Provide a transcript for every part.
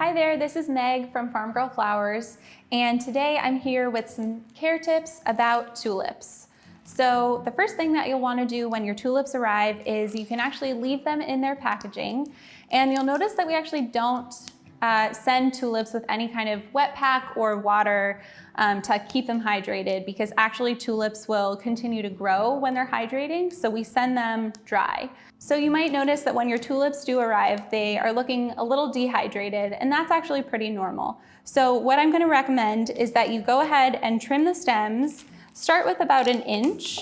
Hi there, this is Meg from Farmgirl Flowers, and today I'm here with some care tips about tulips. So the first thing that you'll want to do when your tulips arrive is you can actually leave them in their packaging, and you'll notice that we actually don't send tulips with any kind of wet pack or water to keep them hydrated, because actually tulips will continue to grow when they're hydrating, so we send them dry. So you might notice that when your tulips do arrive, they are looking a little dehydrated, and that's actually pretty normal. So what I'm going to recommend is that you go ahead and trim the stems. Start with about 1 inch.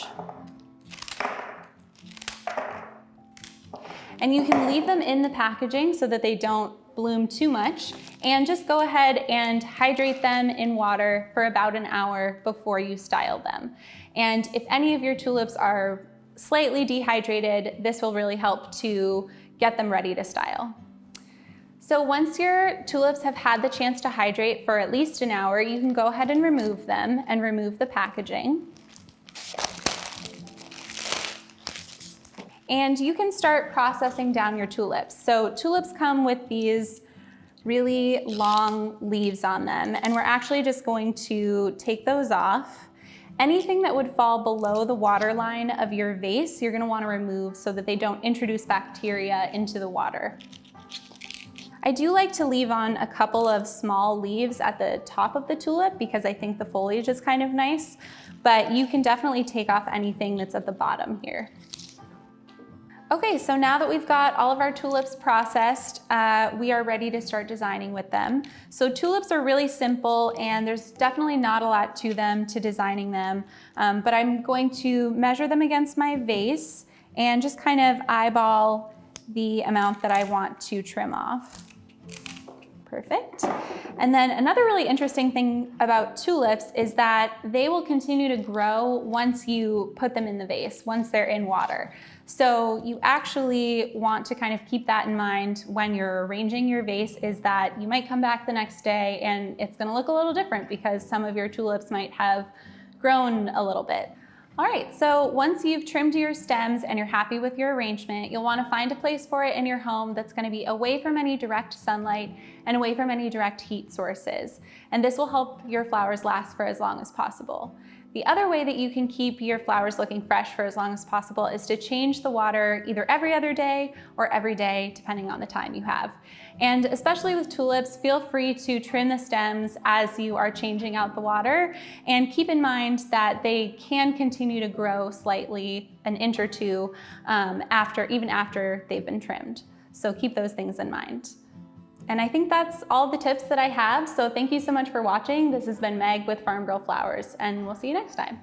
And you can leave them in the packaging so that they don't bloom too much, and just go ahead and hydrate them in water for about an hour before you style them. And if any of your tulips are slightly dehydrated, this will really help to get them ready to style. So once your tulips have had the chance to hydrate for at least an hour, you can go ahead and remove them and remove the packaging. And you can start processing down your tulips. So tulips come with these really long leaves on them, and we're actually just going to take those off. Anything that would fall below the water line of your vase, you're going to want to remove so that they don't introduce bacteria into the water. I do like to leave on a couple of small leaves at the top of the tulip because I think the foliage is kind of nice, but you can definitely take off anything that's at the bottom here. Okay, so now that we've got all of our tulips processed, we are ready to start designing with them. So tulips are really simple, and there's definitely not a lot to them, to designing them, but I'm going to measure them against my vase and just kind of eyeball the amount that I want to trim off. Perfect. And then another really interesting thing about tulips is that they will continue to grow once you put them in the vase, once they're in water. So you actually want to kind of keep that in mind when you're arranging your vase, is that you might come back the next day and it's going to look a little different because some of your tulips might have grown a little bit. All right, so once you've trimmed your stems and you're happy with your arrangement, you'll want to find a place for it in your home that's going to be away from any direct sunlight and away from any direct heat sources. And this will help your flowers last for as long as possible. The other way that you can keep your flowers looking fresh for as long as possible is to change the water either every other day or every day, depending on the time you have. And especially with tulips, feel free to trim the stems as you are changing out the water, and keep in mind that they can continue to grow slightly, 1 inch or 2, even after they've been trimmed. So keep those things in mind. And I think that's all the tips that I have. So thank you so much for watching. This has been Meg with Farmgirl Flowers, and we'll see you next time.